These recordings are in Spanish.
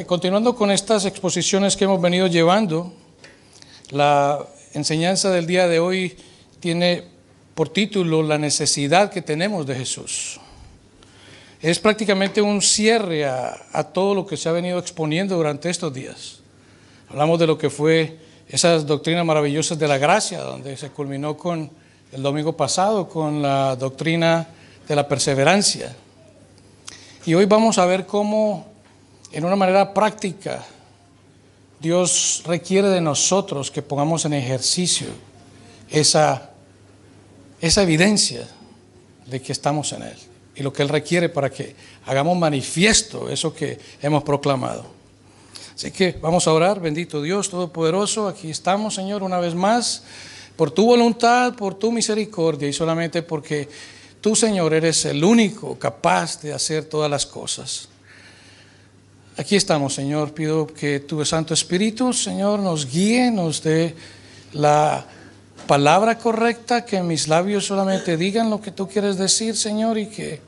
Continuando con estas exposiciones que hemos venido llevando, la enseñanza del día de hoy tiene por título la necesidad que tenemos de Jesús. Es prácticamente un cierre a todo lo que se ha venido exponiendo durante estos días. Hablamos de lo que fue esas doctrinas maravillosas de la gracia, donde se culminó con el domingo pasado con la doctrina de la perseverancia. Y hoy vamos a ver cómo, en una manera práctica, Dios requiere de nosotros que pongamos en ejercicio esa evidencia de que estamos en Él y lo que Él requiere para que hagamos manifiesto eso que hemos proclamado. Así que vamos a orar. Bendito Dios Todopoderoso, aquí estamos, Señor, una vez más, por tu voluntad, por tu misericordia y solamente porque tú, Señor, eres el único capaz de hacer todas las cosas. Aquí estamos, Señor. Pido que tu Santo Espíritu, Señor, nos guíe, nos dé la palabra correcta, que mis labios solamente digan lo que tú quieres decir, Señor, y que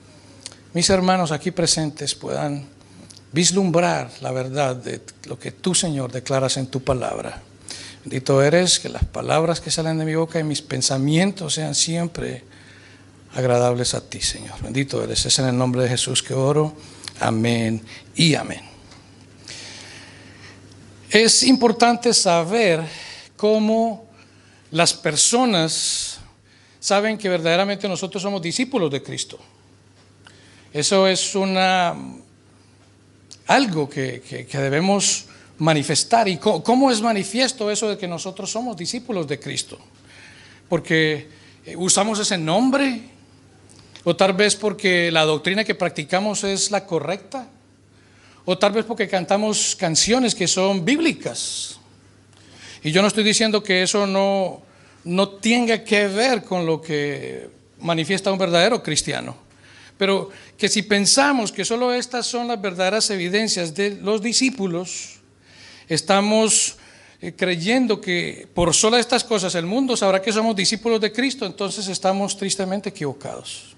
mis hermanos aquí presentes puedan vislumbrar la verdad de lo que tú, Señor, declaras en tu palabra. Bendito eres, que las palabras que salen de mi boca y mis pensamientos sean siempre agradables a ti, Señor. Bendito eres. Es en el nombre de Jesús que oro. Amén y amén. Es importante saber cómo las personas saben que verdaderamente nosotros somos discípulos de Cristo. Eso es algo que debemos manifestar. ¿Y cómo es manifiesto eso de que nosotros somos discípulos de Cristo? Porque usamos ese nombre, o tal vez porque la doctrina que practicamos es la correcta, o tal vez porque cantamos canciones que son bíblicas. Y yo no estoy diciendo que eso no tenga que ver con lo que manifiesta un verdadero cristiano, pero que si pensamos que solo estas son las verdaderas evidencias de los discípulos, estamos creyendo que por sola estas cosas el mundo sabrá que somos discípulos de Cristo. Entonces estamos tristemente equivocados,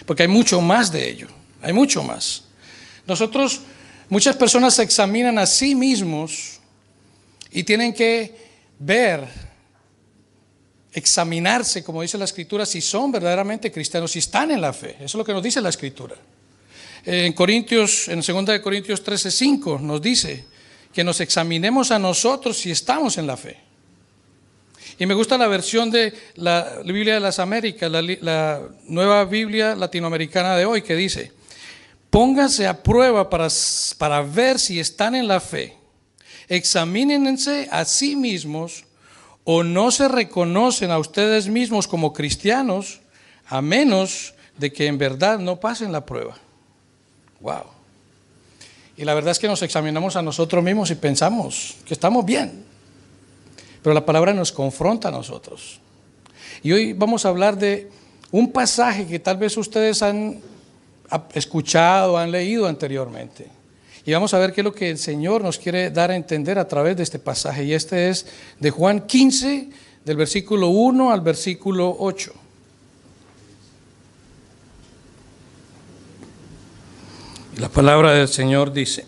porque hay mucho más de ello, hay mucho más. Muchas personas se examinan a sí mismos y tienen que examinarse, como dice la Escritura, si son verdaderamente cristianos, si están en la fe. Eso es lo que nos dice la Escritura. En 2 Corintios 13:5 nos dice que nos examinemos a nosotros si estamos en la fe. Y me gusta la versión de la Biblia de las Américas, la nueva Biblia latinoamericana de hoy, que dice: pónganse a prueba para ver si están en la fe. Examínense a sí mismos, o no se reconocen a ustedes mismos como cristianos, a menos de que en verdad no pasen la prueba. Wow. Y la verdad es que nos examinamos a nosotros mismos y pensamos que estamos bien, pero la palabra nos confronta a nosotros. Y hoy vamos a hablar de un pasaje que tal vez ustedes han escuchado, han leído anteriormente. Y vamos a ver qué es lo que el Señor nos quiere dar a entender a través de este pasaje. Y este es de Juan 15, del versículo 1 al versículo 8. Y la palabra del Señor dice: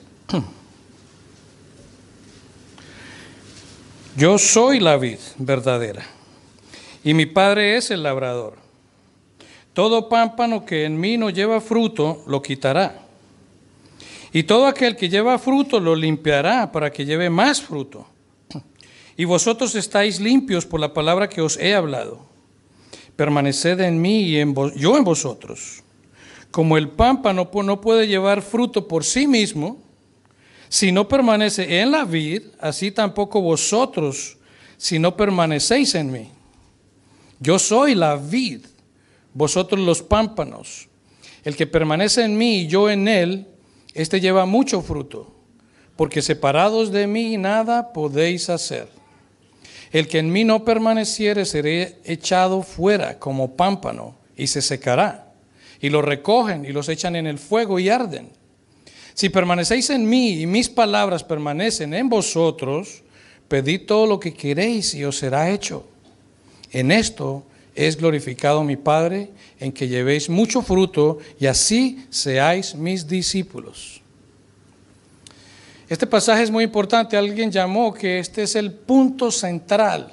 yo soy la vid verdadera, y mi Padre es el labrador. Todo pámpano que en mí no lleva fruto, lo quitará. Y todo aquel que lleva fruto, lo limpiará para que lleve más fruto. Y vosotros estáis limpios por la palabra que os he hablado. Permaneced en mí y yo en vosotros. Como el pámpano no puede llevar fruto por sí mismo, si no permanece en la vid, así tampoco vosotros, si no permanecéis en mí. Yo soy la vid, vosotros los pámpanos. El que permanece en mí y yo en él, este lleva mucho fruto, porque separados de mí nada podéis hacer. El que en mí no permaneciere será echado fuera como pámpano y se secará. Y los recogen y los echan en el fuego y arden. Si permanecéis en mí y mis palabras permanecen en vosotros, pedid todo lo que queréis y os será hecho. En esto es glorificado mi Padre, en que llevéis mucho fruto y así seáis mis discípulos. Este pasaje es muy importante. Alguien llamó que este es el punto central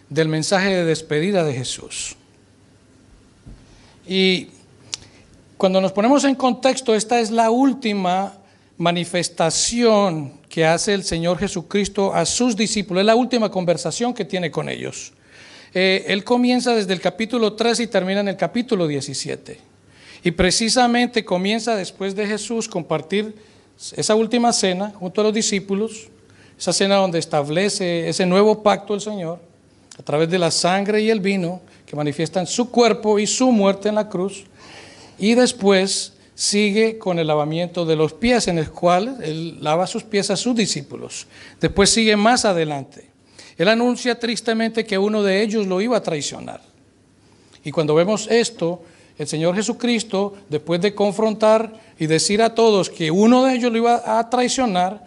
del mensaje de despedida de Jesús. Y cuando nos ponemos en contexto, esta es la última manifestación que hace el Señor Jesucristo a sus discípulos. Es la última conversación que tiene con ellos. Él comienza desde el capítulo 3 y termina en el capítulo 17. Y precisamente comienza después de Jesús compartir esa última cena junto a los discípulos, esa cena donde establece ese nuevo pacto el Señor a través de la sangre y el vino que manifiestan su cuerpo y su muerte en la cruz. Y después sigue con el lavamiento de los pies, en el cual Él lava sus pies a sus discípulos. Después sigue más adelante. Él anuncia tristemente que uno de ellos lo iba a traicionar. Y cuando vemos esto, el Señor Jesucristo, después de confrontar y decir a todos que uno de ellos lo iba a traicionar,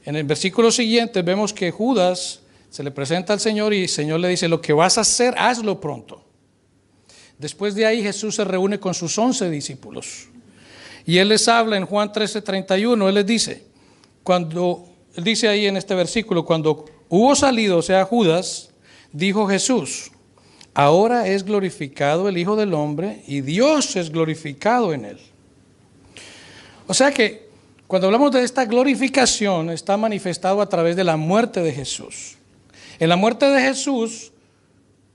en el versículo siguiente vemos que Judas se le presenta al Señor y el Señor le dice: lo que vas a hacer, hazlo pronto. Después de ahí Jesús se reúne con sus 11 discípulos. Y Él les habla en Juan 13:31, Él les dice, Él dice ahí en este versículo, cuando hubo salido, o sea Judas, dijo Jesús: ahora es glorificado el Hijo del Hombre y Dios es glorificado en Él. O sea que cuando hablamos de esta glorificación, está manifestado a través de la muerte de Jesús. En la muerte de Jesús,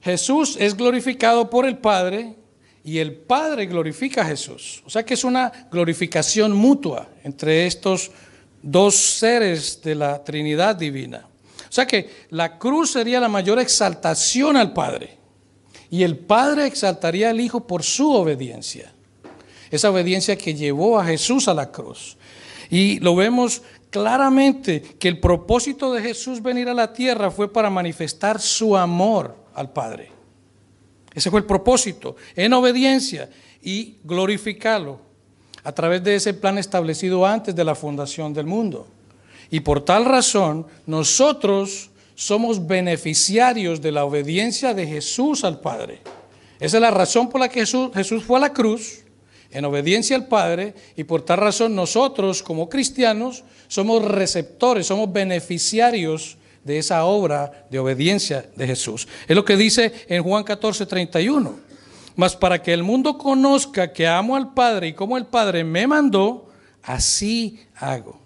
Jesús es glorificado por el Padre y el Padre glorifica a Jesús. O sea que es una glorificación mutua entre estos dos seres de la Trinidad divina. O sea que la cruz sería la mayor exaltación al Padre y el Padre exaltaría al Hijo por su obediencia. Esa obediencia que llevó a Jesús a la cruz. Y lo vemos claramente que el propósito de Jesús venir a la tierra fue para manifestar su amor al Padre. Ese fue el propósito, en obediencia, y glorificarlo a través de ese plan establecido antes de la fundación del mundo. Y por tal razón, nosotros somos beneficiarios de la obediencia de Jesús al Padre. Esa es la razón por la que Jesús fue a la cruz, en obediencia al Padre, y por tal razón nosotros como cristianos somos receptores, somos beneficiarios de esa obra de obediencia de Jesús. Es lo que dice en Juan 14:31. Mas para que el mundo conozca que amo al Padre y como el Padre me mandó, así hago.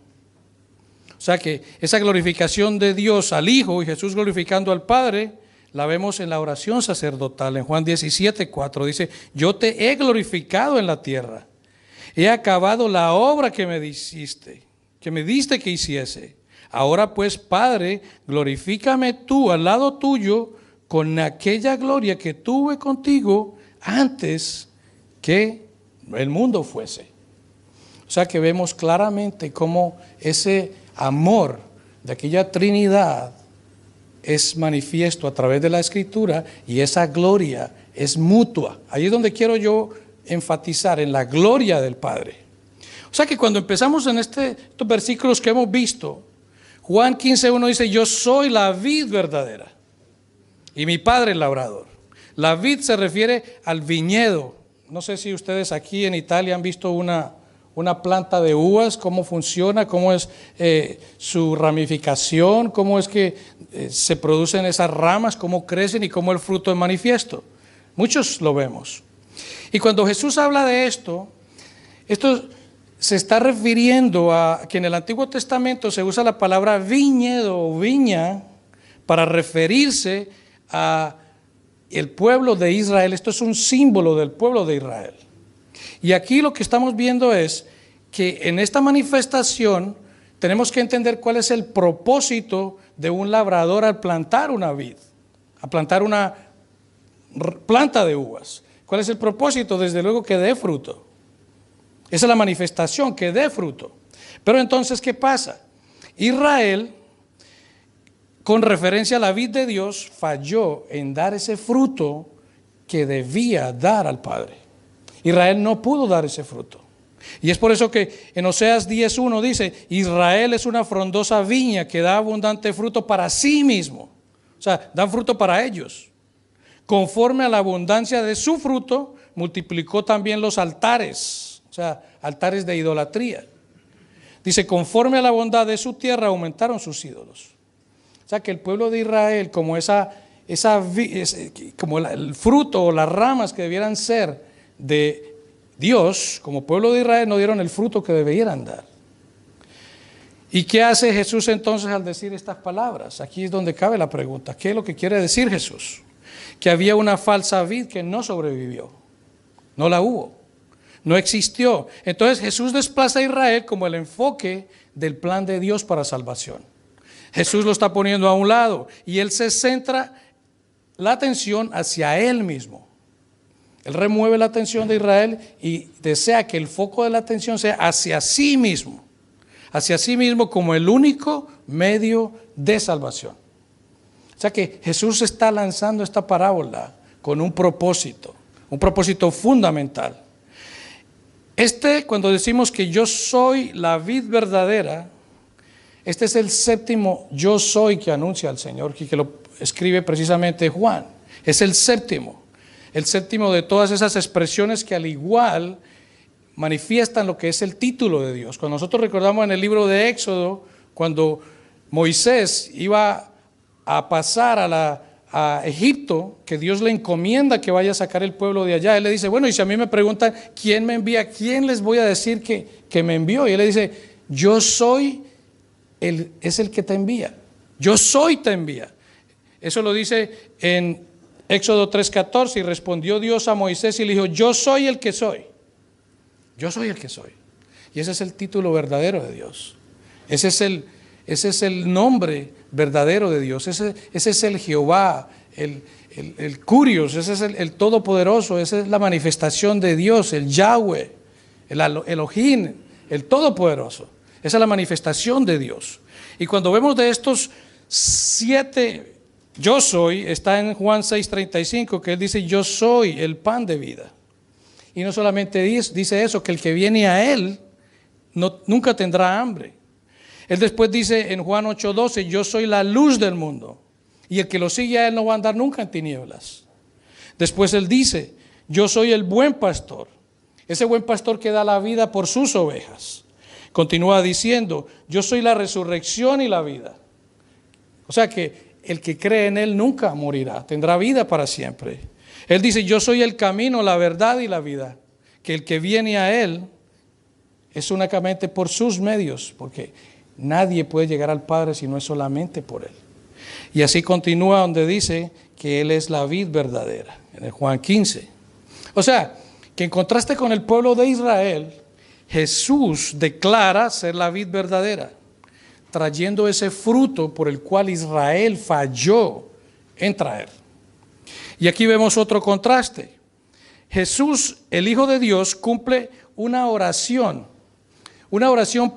O sea que esa glorificación de Dios al Hijo y Jesús glorificando al Padre, la vemos en la oración sacerdotal. En Juan 17:4 dice: yo te he glorificado en la tierra, he acabado la obra que me diste que hiciese. Ahora pues, Padre, glorifícame tú al lado tuyo con aquella gloria que tuve contigo antes que el mundo fuese. O sea que vemos claramente cómo ese amor de aquella Trinidad es manifiesto a través de la Escritura y esa gloria es mutua. Ahí es donde quiero yo enfatizar, en la gloria del Padre. O sea que cuando empezamos en estos versículos que hemos visto, Juan 15:1 dice: yo soy la vid verdadera y mi Padre el labrador. La vid se refiere al viñedo. No sé si ustedes aquí en Italia han visto una planta de uvas, cómo funciona, cómo es su ramificación, cómo es que se producen esas ramas, cómo crecen y cómo el fruto es manifiesto. Muchos lo vemos. Y cuando Jesús habla de esto se está refiriendo a que en el Antiguo Testamento se usa la palabra viñedo o viña para referirse a el pueblo de Israel. Esto es un símbolo del pueblo de Israel. Y aquí lo que estamos viendo es que en esta manifestación tenemos que entender cuál es el propósito de un labrador al plantar una vid, a plantar una planta de uvas. ¿Cuál es el propósito? Desde luego que dé fruto. Esa es la manifestación, que dé fruto. Pero entonces, ¿qué pasa? Israel, con referencia a la vid de Dios, falló en dar ese fruto que debía dar al Padre. Israel no pudo dar ese fruto. Y es por eso que en Oseas 10:1 dice: Israel es una frondosa viña que da abundante fruto para sí mismo. O sea, dan fruto para ellos. Conforme a la abundancia de su fruto, multiplicó también los altares. O sea, altares de idolatría. Dice, conforme a la bondad de su tierra aumentaron sus ídolos. O sea que el pueblo de Israel, como como el fruto o las ramas que debieran ser de Dios, como pueblo de Israel, no dieron el fruto que debieran dar. ¿Y qué hace Jesús entonces al decir estas palabras? Aquí es donde cabe la pregunta. ¿Qué es lo que quiere decir Jesús? Que había una falsa vid que no sobrevivió. No la hubo. No existió. Entonces Jesús desplaza a Israel como el enfoque del plan de Dios para salvación. Jesús lo está poniendo a un lado y Él se centra la atención hacia Él mismo. Él remueve la atención de Israel y desea que el foco de la atención sea hacia sí mismo. Hacia sí mismo como el único medio de salvación. O sea que Jesús está lanzando esta parábola con un propósito fundamental. Cuando decimos que yo soy la vid verdadera, este es el séptimo yo soy que anuncia el Señor, que lo escribe precisamente Juan. Es el séptimo de todas esas expresiones que al igual manifiestan lo que es el título de Dios. Cuando nosotros recordamos en el libro de Éxodo, cuando Moisés iba a pasar a Egipto, que Dios le encomienda que vaya a sacar el pueblo de allá, Él le dice, bueno, y si a mí me preguntan quién me envía, ¿quién les voy a decir que me envió? Y Él le dice, yo soy, es el que te envía. Yo soy te envía. Eso lo dice en Éxodo 3:14, y respondió Dios a Moisés y le dijo, yo soy el que soy. Yo soy el que soy. Y ese es el título verdadero de Dios. Ese es el nombre verdadero de Dios. Ese es el Jehová, el Curios, ese es el Todopoderoso, esa es la manifestación de Dios, el Yahweh, el Elohim, el Todopoderoso. Esa es la manifestación de Dios. Y cuando vemos de estos 7 yo soy, está en Juan 6:35, que Él dice, yo soy el pan de vida. Y no solamente dice eso, que el que viene a Él nunca tendrá hambre. Él después dice en Juan 8:12, yo soy la luz del mundo. Y el que lo sigue a Él no va a andar nunca en tinieblas. Después Él dice, yo soy el buen pastor. Ese buen pastor que da la vida por sus ovejas. Continúa diciendo, yo soy la resurrección y la vida. O sea que el que cree en Él nunca morirá, tendrá vida para siempre. Él dice, yo soy el camino, la verdad y la vida. Que el que viene a Él es únicamente por sus medios, porque nadie puede llegar al Padre si no es solamente por Él. Y así continúa donde dice que Él es la vid verdadera, en el Juan 15. O sea, que en contraste con el pueblo de Israel, Jesús declara ser la vid verdadera, trayendo ese fruto por el cual Israel falló en traer. Y aquí vemos otro contraste. Jesús, el Hijo de Dios, cumple una oración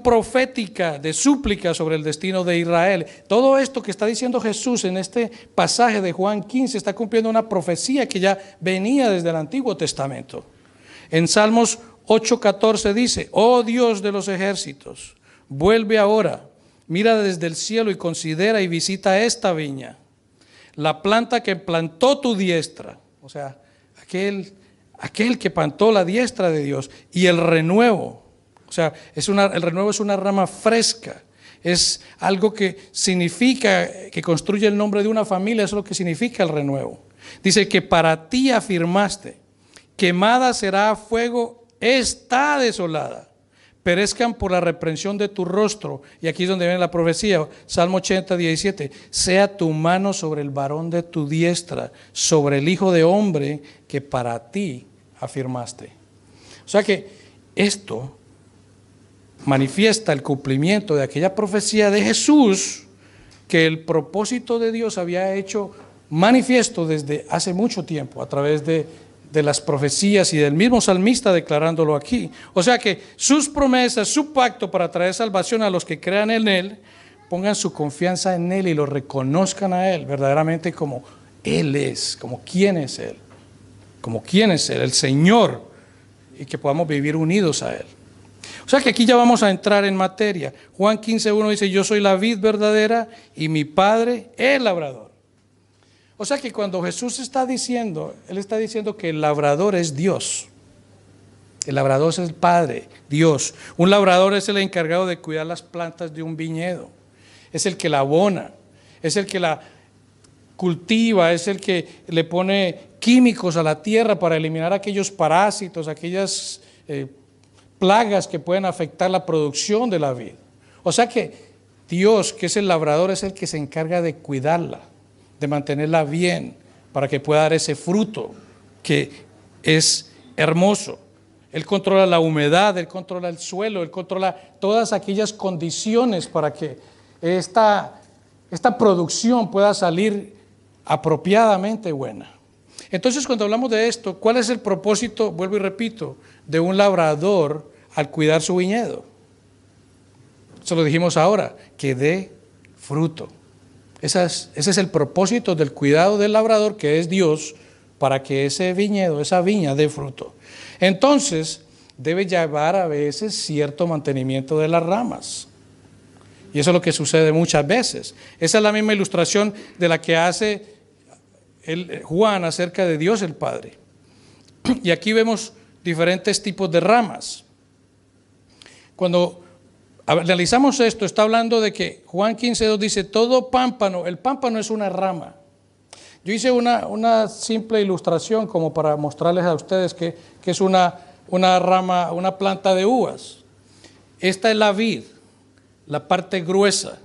profética de súplica sobre el destino de Israel. Todo esto que está diciendo Jesús en este pasaje de Juan 15 está cumpliendo una profecía que ya venía desde el Antiguo Testamento. En Salmos 8:14 dice, oh Dios de los ejércitos, vuelve ahora, mira desde el cielo y considera y visita esta viña, la planta que plantó tu diestra, o sea, aquel que plantó la diestra de Dios, y el renuevo, o sea, el renuevo es una rama fresca, es algo que significa, que construye el nombre de una familia, eso es lo que significa el renuevo. Dice que para ti afirmaste, quemada será a fuego, está desolada. Perezcan por la reprensión de tu rostro. Y aquí es donde viene la profecía, Salmo 80:17. Sea tu mano sobre el varón de tu diestra, sobre el hijo de hombre que para ti afirmaste. O sea que esto manifiesta el cumplimiento de aquella profecía de Jesús que el propósito de Dios había hecho manifiesto desde hace mucho tiempo a través de las profecías y del mismo salmista declarándolo aquí. O sea que sus promesas, su pacto para traer salvación a los que crean en Él, pongan su confianza en Él y lo reconozcan a Él verdaderamente como Él es, como quién es Él, el Señor, y que podamos vivir unidos a Él. O sea que aquí ya vamos a entrar en materia. Juan 15:1 dice, yo soy la vid verdadera y mi Padre el labrador. O sea que cuando Jesús está diciendo, Él está diciendo que el labrador es Dios. El labrador es el Padre, Dios. Un labrador es el encargado de cuidar las plantas de un viñedo. Es el que la abona, es el que la cultiva, es el que le pone químicos a la tierra para eliminar aquellos parásitos, aquellas plagas que pueden afectar la producción de la vid. O sea que Dios, que es el labrador, es el que se encarga de cuidarla, de mantenerla bien, para que pueda dar ese fruto que es hermoso. Él controla la humedad, Él controla el suelo, Él controla todas aquellas condiciones para que esta producción pueda salir apropiadamente buena. Entonces, cuando hablamos de esto, ¿cuál es el propósito, vuelvo y repito, de un labrador al cuidar su viñedo? Eso lo dijimos ahora, que dé fruto. Ese es el propósito del cuidado del labrador, que es Dios, para que ese viñedo, esa viña dé fruto. Entonces, debe llevar a veces cierto mantenimiento de las ramas. Y eso es lo que sucede muchas veces. Esa es la misma ilustración de la que hace Juan acerca de Dios el Padre. Y aquí vemos diferentes tipos de ramas. Cuando analizamos esto, está hablando de que Juan 15:2 dice, todo pámpano, el pámpano es una rama. Yo hice una simple ilustración como para mostrarles a ustedes que es una rama, una planta de uvas. Esta es la vid, la parte gruesa.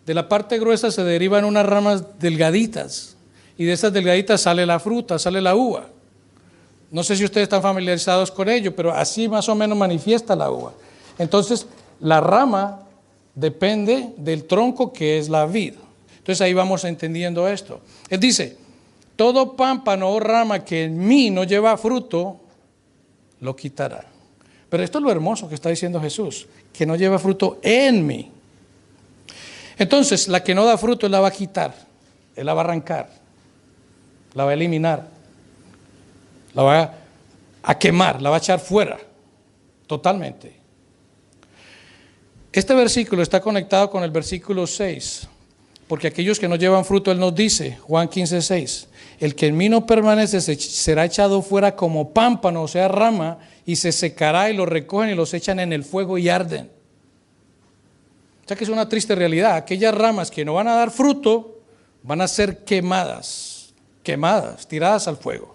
De la parte gruesa se derivan unas ramas delgaditas y de esas delgaditas sale la fruta, sale la uva. No sé si ustedes están familiarizados con ello, pero así más o menos manifiesta la uva. Entonces, la rama depende del tronco que es la vid. Entonces ahí vamos entendiendo esto. Él dice, todo pámpano o rama que en mí no lleva fruto, lo quitará. Pero esto es lo hermoso que está diciendo Jesús, que no lleva fruto en mí. Entonces, la que no da fruto, Él la va a quitar, Él la va a arrancar, la va a eliminar, la va a quemar, la va a echar fuera, totalmente. Este versículo está conectado con el versículo 6, porque aquellos que no llevan fruto, Él nos dice, Juan 15:6, el que en mí no permanece será echado fuera como pámpano, o sea, rama, y se secará y los recogen y los echan en el fuego y arden. O sea que es una triste realidad. Aquellas ramas que no van a dar fruto van a ser quemadas, tiradas al fuego.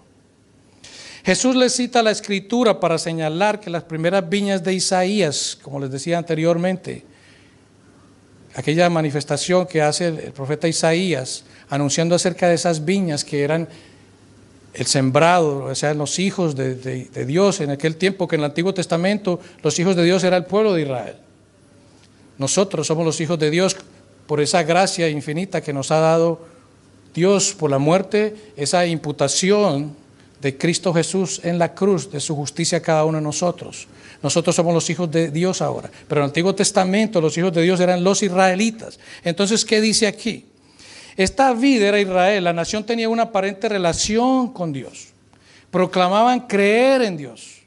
Jesús les cita la escritura para señalar que las primeras viñas de Isaías, como les decía anteriormente, aquella manifestación que hace el profeta Isaías anunciando acerca de esas viñas que eran el sembrado, o sea, los hijos de Dios en aquel tiempo, que en el Antiguo Testamento los hijos de Dios era el pueblo de Israel. Nosotros somos los hijos de Dios por esa gracia infinita que nos ha dado Dios por la muerte, esa imputación de Cristo Jesús en la cruz, de su justicia a cada uno de nosotros. Nosotros somos los hijos de Dios ahora, pero en el Antiguo Testamento los hijos de Dios eran los israelitas. Entonces, ¿qué dice aquí? Esta vid era Israel, la nación tenía una aparente relación con Dios, proclamaban creer en Dios,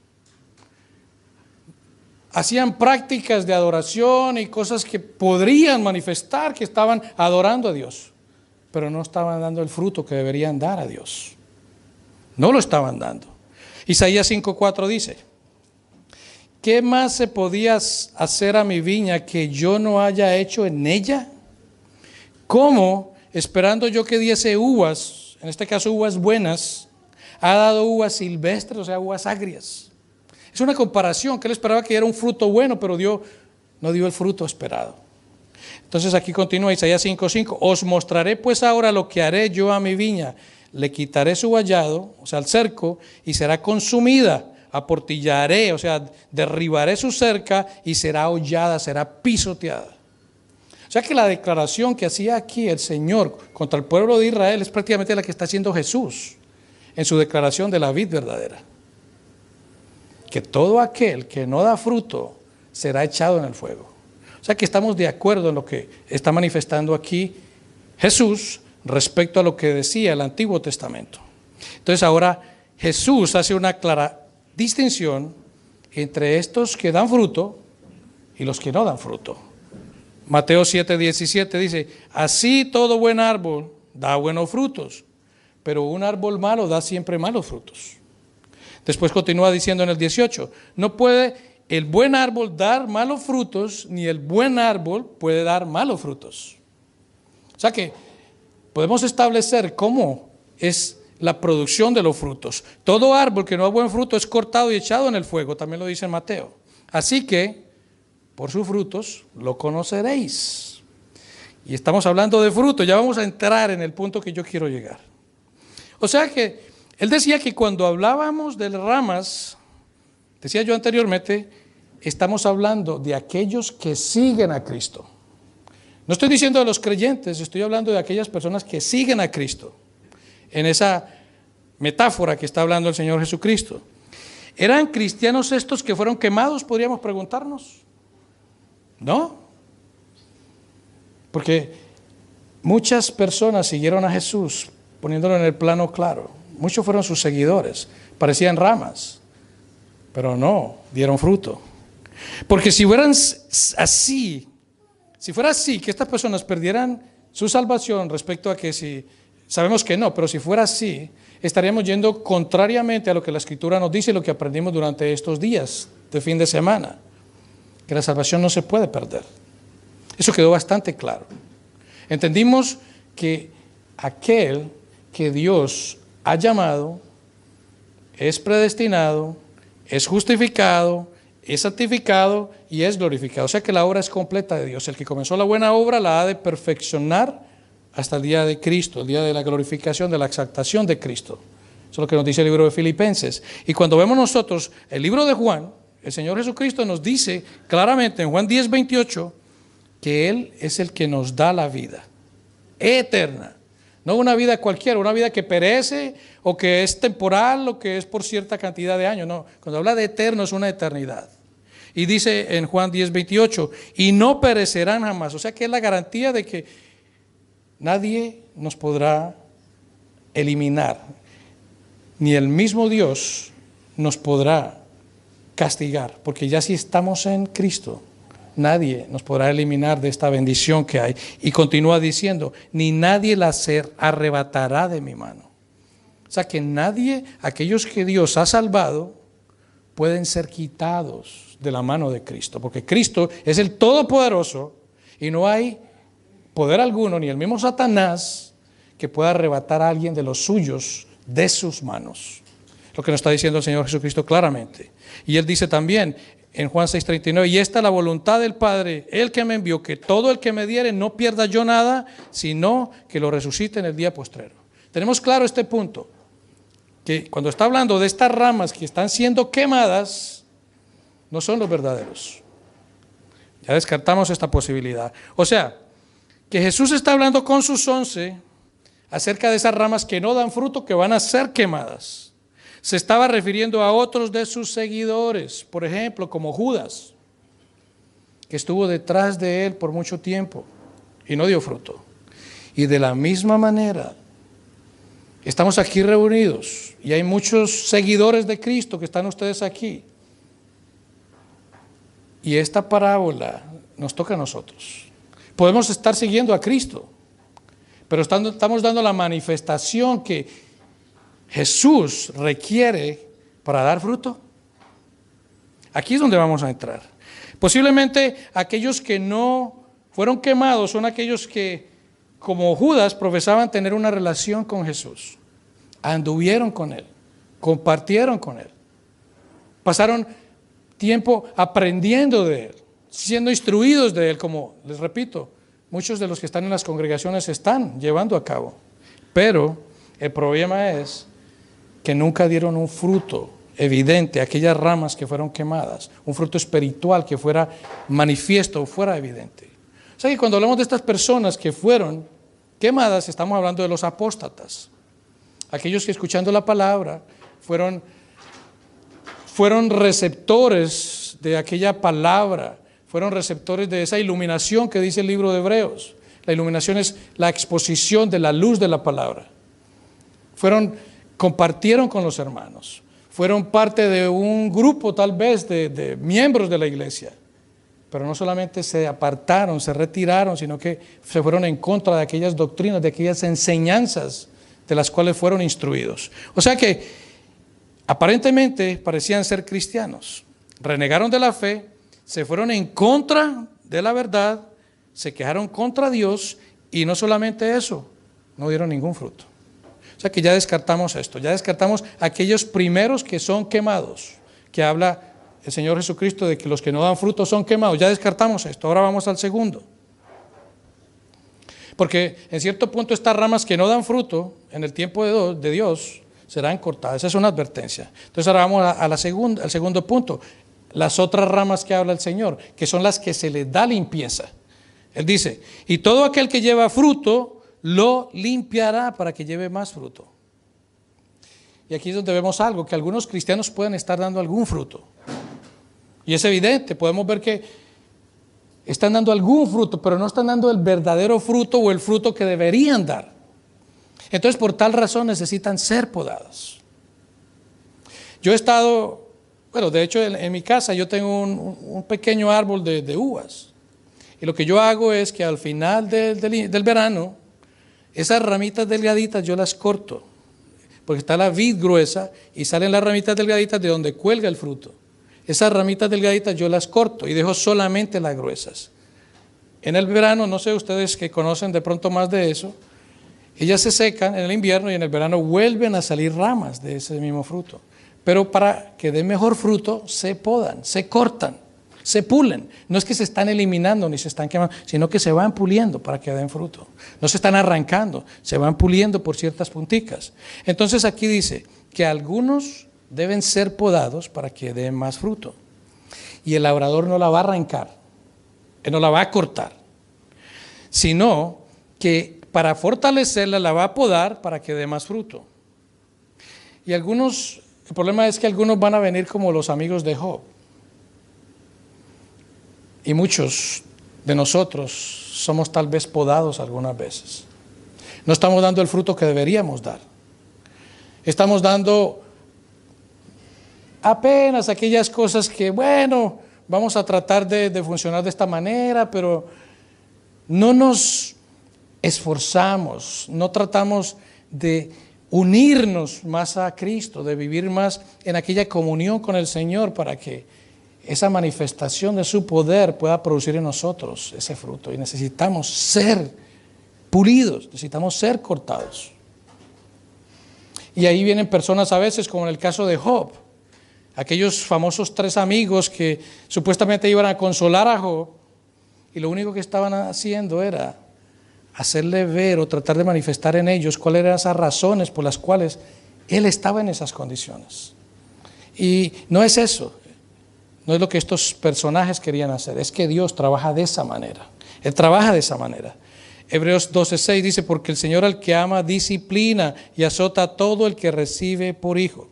hacían prácticas de adoración y cosas que podrían manifestar que estaban adorando a Dios, pero no estaban dando el fruto que deberían dar a Dios. No lo estaban dando. Isaías 5:4 dice, ¿qué más se podía hacer a mi viña que yo no haya hecho en ella? ¿Cómo, esperando yo que diese uvas, en este caso uvas buenas, ha dado uvas silvestres, o sea, uvas agrias? Es una comparación, que él esperaba que diera un fruto bueno, pero no dio el fruto esperado. Entonces aquí continúa Isaías 5:5, os mostraré pues ahora lo que haré yo a mi viña, le quitaré su vallado, o sea, el cerco, y será consumida, aportillaré, o sea, derribaré su cerca y será hollada, será pisoteada. O sea que la declaración que hacía aquí el Señor contra el pueblo de Israel es prácticamente la que está haciendo Jesús en su declaración de la vid verdadera. Que todo aquel que no da fruto será echado en el fuego. O sea que estamos de acuerdo en lo que está manifestando aquí Jesús respecto a lo que decía el Antiguo Testamento. Entonces ahora Jesús hace una clara distinción entre estos que dan fruto y los que no dan fruto. Mateo 7:17 dice, así todo buen árbol da buenos frutos, pero un árbol malo da siempre malos frutos. Después continúa diciendo en el 18, no puede el buen árbol dar malos frutos, ni el buen árbol puede dar malos frutos. O sea que podemos establecer cómo es la producción de los frutos. Todo árbol que no da buen fruto es cortado y echado en el fuego, también lo dice Mateo. Así que, por sus frutos lo conoceréis. Y estamos hablando de fruto, ya vamos a entrar en el punto que yo quiero llegar. O sea que él decía que cuando hablábamos de ramas, decía yo anteriormente, estamos hablando de aquellos que siguen a Cristo. No estoy diciendo de los creyentes, estoy hablando de aquellas personas que siguen a Cristo. En esa metáfora que está hablando el Señor Jesucristo. ¿Eran cristianos estos que fueron quemados? Podríamos preguntarnos. ¿No? Porque muchas personas siguieron a Jesús, poniéndolo en el plano claro. Muchos fueron sus seguidores, parecían ramas, pero no dieron fruto. Porque si fueran así, si fuera así, que estas personas perdieran su salvación respecto a que si, sabemos que no, pero si fuera así, estaríamos yendo contrariamente a lo que la Escritura nos dice y lo que aprendimos durante estos días de fin de semana, que la salvación no se puede perder. Eso quedó bastante claro. Entendimos que aquel que Dios ha llamado es predestinado, es justificado, es santificado y es glorificado. O sea que la obra es completa de Dios. El que comenzó la buena obra la ha de perfeccionar hasta el día de Cristo, el día de la glorificación, de la exaltación de Cristo. Eso es lo que nos dice el libro de Filipenses. Y cuando vemos nosotros el libro de Juan, el Señor Jesucristo nos dice claramente en Juan 10:28 que Él es el que nos da la vida eterna. No una vida cualquiera, una vida que perece o que es temporal o que es por cierta cantidad de años. No, cuando habla de eterno es una eternidad. Y dice en Juan 10:28, y no perecerán jamás. O sea que es la garantía de que nadie nos podrá eliminar, ni el mismo Dios nos podrá castigar, porque ya si estamos en Cristo, nadie nos podrá eliminar de esta bendición que hay. Y continúa diciendo, ni nadie la arrebatará de mi mano. O sea que nadie, aquellos que Dios ha salvado, pueden ser quitados de la mano de Cristo, porque Cristo es el Todopoderoso y no hay poder alguno, ni el mismo Satanás, que pueda arrebatar a alguien de los suyos de sus manos. Lo que nos está diciendo el Señor Jesucristo claramente. Y Él dice también en Juan 6:39, y esta es la voluntad del Padre, el que me envió, que todo el que me diere no pierda yo nada, sino que lo resucite en el día postrero. Tenemos claro este punto, que cuando está hablando de estas ramas que están siendo quemadas, no son los verdaderos. Ya descartamos esta posibilidad. O sea, que Jesús está hablando con sus 11 acerca de esas ramas que no dan fruto, que van a ser quemadas. Se estaba refiriendo a otros de sus seguidores, por ejemplo, como Judas, que estuvo detrás de él por mucho tiempo y no dio fruto. Y de la misma manera, estamos aquí reunidos y hay muchos seguidores de Cristo que están ustedes aquí. Y esta parábola nos toca a nosotros. Podemos estar siguiendo a Cristo, pero estamos dando la manifestación que Jesús requiere para dar fruto. Aquí es donde vamos a entrar. Posiblemente aquellos que no fueron quemados son aquellos que, como Judas, profesaban tener una relación con Jesús. Anduvieron con Él, compartieron con Él, pasaron tiempo aprendiendo de Él, siendo instruidos de Él, como les repito, muchos de los que están en las congregaciones están llevando a cabo. Pero el problema es que nunca dieron un fruto evidente, aquellas ramas que fueron quemadas, un fruto espiritual que fuera manifiesto o fuera evidente. O sea que cuando hablamos de estas personas que fueron quemadas, estamos hablando de los apóstatas, aquellos que escuchando la palabra fueron receptores de aquella palabra, fueron receptores de esa iluminación que dice el libro de Hebreos. La iluminación es la exposición de la luz de la palabra. Compartieron con los hermanos, fueron parte de un grupo tal vez de miembros de la iglesia, pero no solamente se apartaron, se retiraron, sino que se fueron en contra de aquellas doctrinas, de aquellas enseñanzas de las cuales fueron instruidos. O sea que Aparentemente parecían ser cristianos. Renegaron de la fe, se fueron en contra de la verdad, se quejaron contra Dios y no solamente eso, no dieron ningún fruto. O sea que ya descartamos esto, ya descartamos aquellos primeros que son quemados, que habla el Señor Jesucristo de que los que no dan fruto son quemados. Ya descartamos esto, ahora vamos al segundo. Porque en cierto punto estas ramas que no dan fruto en el tiempo de Dios serán cortadas. Esa es una advertencia. Entonces ahora vamos al segundo punto. Las otras ramas que habla el Señor, que son las que se les da limpieza. Él dice, y todo aquel que lleva fruto lo limpiará para que lleve más fruto. Y aquí es donde vemos algo, que algunos cristianos pueden estar dando algún fruto. Y es evidente, podemos ver que están dando algún fruto, pero no están dando el verdadero fruto o el fruto que deberían dar. Entonces, por tal razón necesitan ser podados. Yo he estado, bueno, de hecho en mi casa yo tengo un pequeño árbol de uvas. Y lo que yo hago es que al final del verano, esas ramitas delgaditas yo las corto. Porque está la vid gruesa y salen las ramitas delgaditas de donde cuelga el fruto. Esas ramitas delgaditas yo las corto y dejo solamente las gruesas. En el verano, no sé ustedes que conocen de pronto más de eso, ellas se secan en el invierno y en el verano vuelven a salir ramas de ese mismo fruto. Pero para que dé mejor fruto se podan, se cortan, se pulen. No es que se están eliminando ni se están quemando, sino que se van puliendo para que den fruto. No se están arrancando, se van puliendo por ciertas punticas. Entonces aquí dice que algunos deben ser podados para que den más fruto. Y el labrador no la va a arrancar, él no la va a cortar, sino que para fortalecerla la va a podar para que dé más fruto. Y algunos, el problema es que algunos van a venir como los amigos de Job. Y muchos de nosotros somos tal vez podados algunas veces. No estamos dando el fruto que deberíamos dar. Estamos dando apenas aquellas cosas que, bueno, vamos a tratar de funcionar de esta manera, pero no nos esforzamos, no tratamos de unirnos más a Cristo, de vivir más en aquella comunión con el Señor para que esa manifestación de su poder pueda producir en nosotros ese fruto. Y necesitamos ser pulidos, necesitamos ser cortados. Y ahí vienen personas a veces, como en el caso de Job, aquellos famosos 3 amigos que supuestamente iban a consolar a Job, y lo único que estaban haciendo era hacerle ver o tratar de manifestar en ellos cuáles eran esas razones por las cuales él estaba en esas condiciones. Y no es eso, no es lo que estos personajes querían hacer, es que Dios trabaja de esa manera, Él trabaja de esa manera. Hebreos 12:6 dice, porque el Señor al que ama disciplina y azota a todo el que recibe por hijo.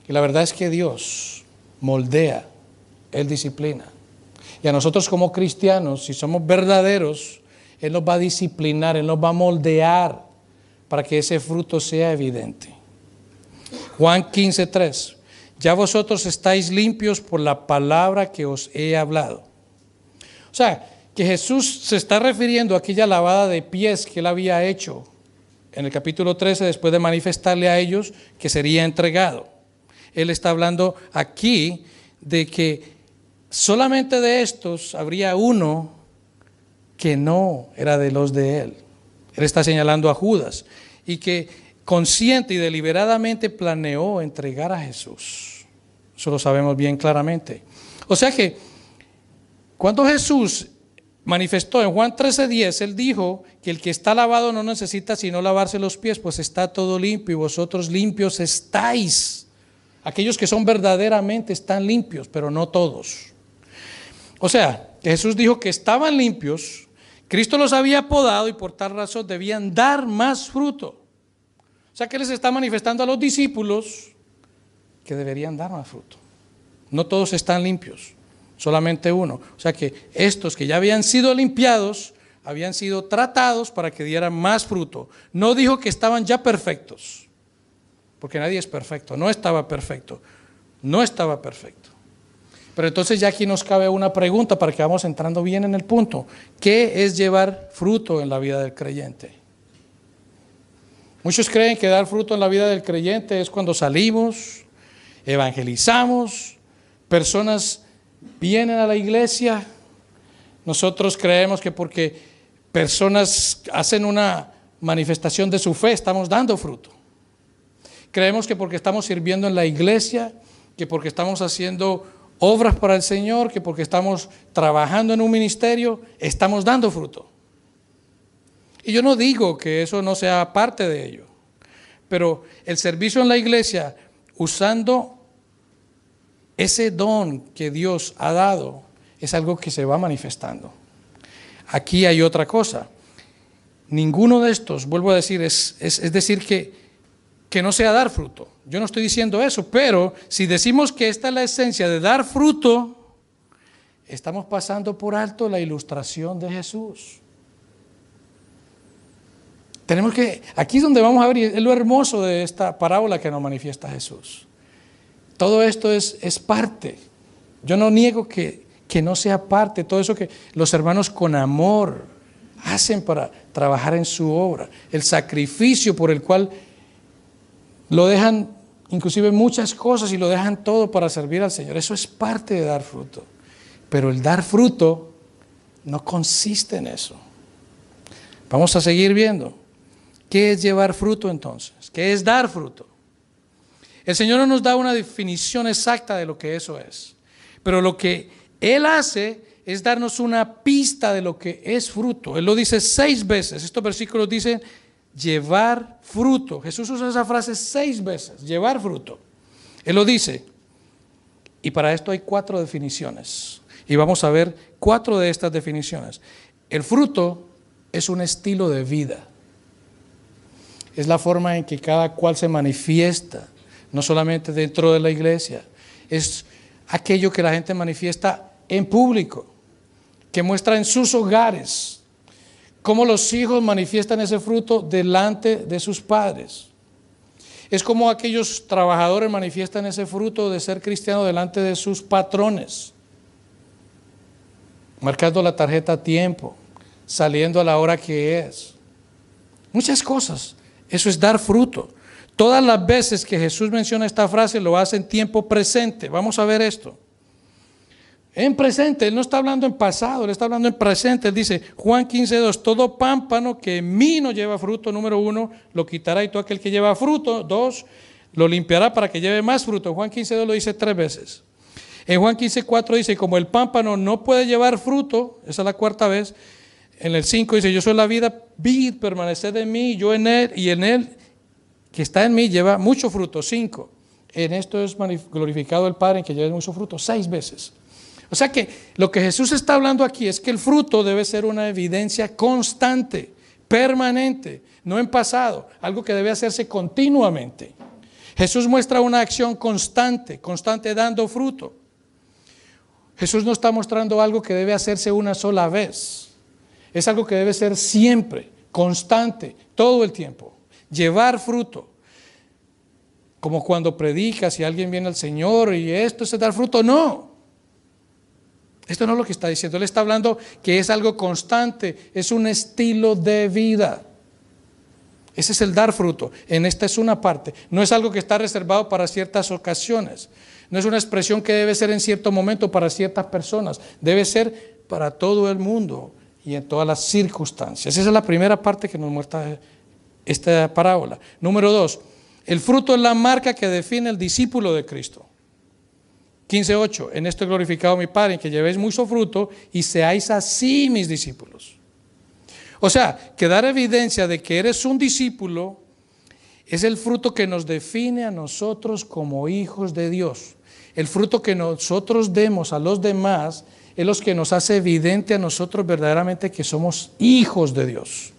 Y la verdad es que Dios moldea, Él disciplina. Y a nosotros como cristianos, si somos verdaderos, Él nos va a disciplinar, Él nos va a moldear para que ese fruto sea evidente. Juan 15:3, ya vosotros estáis limpios por la palabra que os he hablado. O sea, que Jesús se está refiriendo a aquella lavada de pies que Él había hecho en el capítulo 13 después de manifestarle a ellos que sería entregado. Él está hablando aquí de que solamente de estos habría uno que no era de los de Él. Él está señalando a Judas y que consciente y deliberadamente planeó entregar a Jesús. Eso lo sabemos bien claramente. O sea que cuando Jesús manifestó en Juan 13:10, Él dijo que el que está lavado no necesita sino lavarse los pies, pues está todo limpio y vosotros limpios estáis. Aquellos que son verdaderamente están limpios, pero no todos. O sea, Jesús dijo que estaban limpios, Cristo los había podado y por tal razón debían dar más fruto. O sea que les está manifestando a los discípulos que deberían dar más fruto. No todos están limpios, solamente uno. O sea que estos que ya habían sido limpiados, habían sido tratados para que dieran más fruto. No dijo que estaban ya perfectos, porque nadie es perfecto, no estaba perfecto. Pero entonces ya aquí nos cabe una pregunta para que vamos entrando bien en el punto. ¿Qué es llevar fruto en la vida del creyente? Muchos creen que dar fruto en la vida del creyente es cuando salimos, evangelizamos, personas vienen a la iglesia. Nosotros creemos que porque personas hacen una manifestación de su fe, estamos dando fruto. Creemos que porque estamos sirviendo en la iglesia, que porque estamos haciendo obras para el Señor, que porque estamos trabajando en un ministerio, estamos dando fruto. Y yo no digo que eso no sea parte de ello, pero el servicio en la iglesia, usando ese don que Dios ha dado, es algo que se va manifestando. Aquí hay otra cosa. Ninguno de estos, vuelvo a decir, es decir que no sea dar fruto. Yo no estoy diciendo eso, pero si decimos que esta es la esencia de dar fruto, estamos pasando por alto la ilustración de Jesús. Tenemos que, aquí es donde vamos a ver, y es lo hermoso de esta parábola que nos manifiesta Jesús. Todo esto es parte. Yo no niego que no sea parte, todo eso que los hermanos con amor hacen para trabajar en su obra, el sacrificio por el cual lo dejan, inclusive muchas cosas, y lo dejan todo para servir al Señor. Eso es parte de dar fruto. Pero el dar fruto no consiste en eso. Vamos a seguir viendo. ¿Qué es llevar fruto entonces? ¿Qué es dar fruto? El Señor no nos da una definición exacta de lo que eso es. Pero lo que Él hace es darnos una pista de lo que es fruto. Él lo dice 6 veces. Estos versículos dicen llevar fruto. Jesús usa esa frase 6 veces, llevar fruto. Él lo dice. Y para esto hay 4 definiciones. Y vamos a ver 4 de estas definiciones. El fruto es un estilo de vida. Es la forma en que cada cual se manifiesta, no solamente dentro de la iglesia. Es aquello que la gente manifiesta en público, que muestra en sus hogares, cómo los hijos manifiestan ese fruto delante de sus padres. Es como aquellos trabajadores manifiestan ese fruto de ser cristiano delante de sus patrones, marcando la tarjeta a tiempo, saliendo a la hora que es. Muchas cosas. Eso es dar fruto. Todas las veces que Jesús menciona esta frase lo hace en tiempo presente. Vamos a ver esto. En presente, Él no está hablando en pasado, Él está hablando en presente. Él dice, Juan 15:2, todo pámpano que en mí no lleva fruto, número 1, lo quitará, y todo aquel que lleva fruto, 2, lo limpiará para que lleve más fruto. Juan 15:2 lo dice 3 veces. En Juan 15:4 dice, como el pámpano no puede llevar fruto, esa es la 4ª vez. En el 5 dice, yo soy la vid, permaneced en mí, yo en él, y en él que está en mí lleva mucho fruto. 5, en esto es glorificado el Padre, en que lleve mucho fruto. 6 veces. O sea que lo que Jesús está hablando aquí es que el fruto debe ser una evidencia constante, permanente, no en pasado, algo que debe hacerse continuamente. Jesús muestra una acción constante dando fruto. Jesús no está mostrando algo que debe hacerse una sola vez. Es algo que debe ser siempre, constante, todo el tiempo. Llevar fruto. Como cuando predicas y alguien viene al Señor y esto es dar fruto. No. Esto no es lo que está diciendo. Él está hablando que es algo constante, es un estilo de vida. Ese es el dar fruto. En esta es una parte. No es algo que está reservado para ciertas ocasiones. No es una expresión que debe ser en cierto momento para ciertas personas. Debe ser para todo el mundo y en todas las circunstancias. Esa es la primera parte que nos muestra esta parábola. Número 2, el fruto es la marca que define el discípulo de Cristo. 15:8, en esto he glorificado a mi Padre, en que llevéis mucho fruto y seáis así mis discípulos. O sea, que dar evidencia de que eres un discípulo es el fruto que nos define a nosotros como hijos de Dios. El fruto que nosotros demos a los demás es lo que nos hace evidente a nosotros verdaderamente que somos hijos de Dios.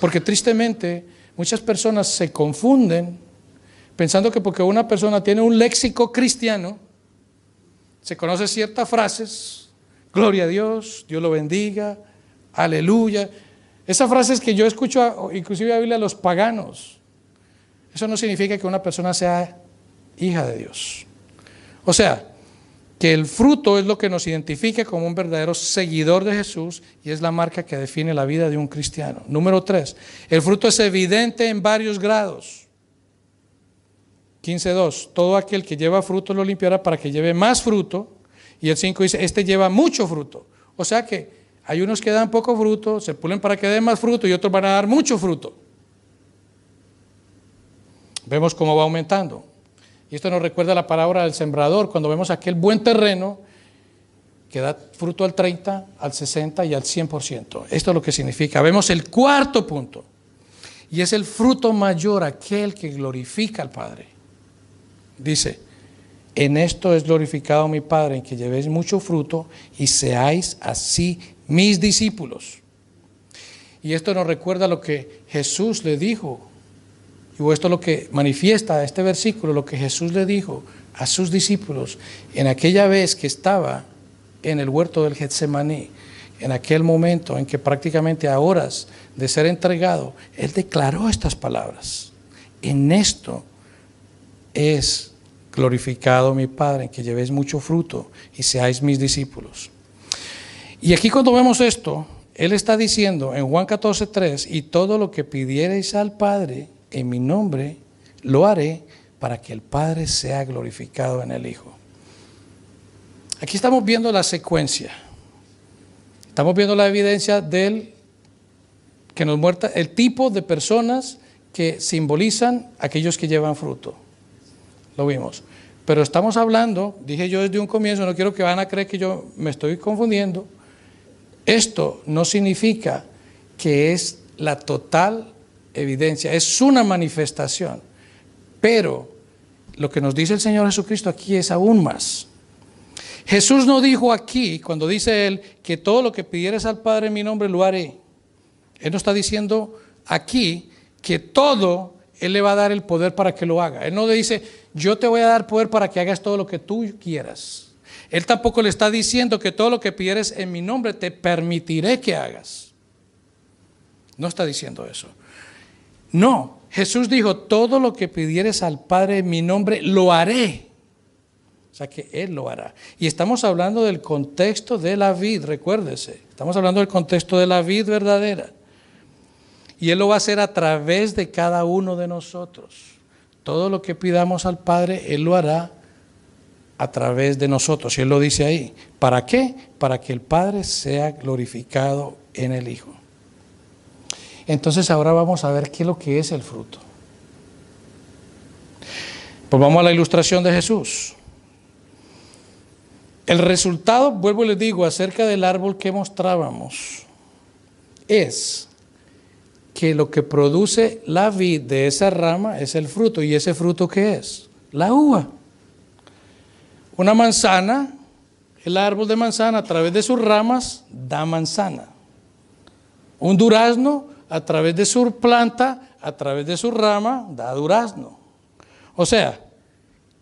Porque tristemente muchas personas se confunden pensando que porque una persona tiene un léxico cristiano, se conoce ciertas frases, gloria a Dios, Dios lo bendiga, aleluya. Esas frases que yo escucho inclusive a Biblia a los paganos. Eso no significa que una persona sea hija de Dios. O sea, que el fruto es lo que nos identifica como un verdadero seguidor de Jesús y es la marca que define la vida de un cristiano. Número 3, el fruto es evidente en varios grados. 15:2, todo aquel que lleva fruto lo limpiará para que lleve más fruto. Y el 5 dice, este lleva mucho fruto. O sea que hay unos que dan poco fruto, se pulen para que den más fruto y otros van a dar mucho fruto. Vemos cómo va aumentando. Y esto nos recuerda la parábola del sembrador, cuando vemos aquel buen terreno que da fruto al 30, al 60 y al 100%. Esto es lo que significa. Vemos el cuarto punto, y es el fruto mayor, aquel que glorifica al Padre. Dice, en esto es glorificado mi Padre, en que llevéis mucho fruto y seáis así mis discípulos. Y esto nos recuerda lo que Jesús le dijo. Y esto es lo que manifiesta este versículo, lo que Jesús le dijo a sus discípulos en aquella vez que estaba en el huerto del Getsemaní, en aquel momento en que prácticamente a horas de ser entregado, Él declaró estas palabras. En esto es glorificado mi Padre, en que llevéis mucho fruto y seáis mis discípulos. Y aquí cuando vemos esto, Él está diciendo en Juan 14:3, y todo lo que pidiereis al Padre en mi nombre, lo haré para que el Padre sea glorificado en el Hijo. Aquí estamos viendo la secuencia. Estamos viendo la evidencia del que nos muestra el tipo de personas que simbolizan aquellos que llevan fruto. Lo vimos. Pero estamos hablando, dije yo desde un comienzo, no quiero que van a creer que yo me estoy confundiendo. Esto no significa que es la total evidencia, es una manifestación, pero lo que nos dice el Señor Jesucristo aquí es aún más. Jesús no dijo aquí, cuando dice Él, que todo lo que pidieres al Padre en mi nombre lo haré. Él no está diciendo aquí que todo Él le va a dar el poder para que lo haga. Él no le dice, yo te voy a dar poder para que hagas todo lo que tú quieras. Él tampoco le está diciendo que todo lo que pidieres en mi nombre te permitiré que hagas. No está diciendo eso. No, Jesús dijo, todo lo que pidieres al Padre en mi nombre, lo haré. O sea que Él lo hará. Y estamos hablando del contexto de la vid, recuérdese. Estamos hablando del contexto de la vid verdadera. Y Él lo va a hacer a través de cada uno de nosotros. Todo lo que pidamos al Padre, Él lo hará a través de nosotros. Y Él lo dice ahí. ¿Para qué? Para que el Padre sea glorificado en el Hijo. Entonces ahora vamos a ver qué es lo que es el fruto. Pues vamos a la ilustración de Jesús. El resultado, vuelvo y les digo, acerca del árbol que mostrábamos, es que lo que produce la vid de esa rama es el fruto. ¿Y ese fruto qué es? La uva. Una manzana, el árbol de manzana a través de sus ramas da manzana. Un durazno a través de su planta, a través de su rama, da durazno. O sea,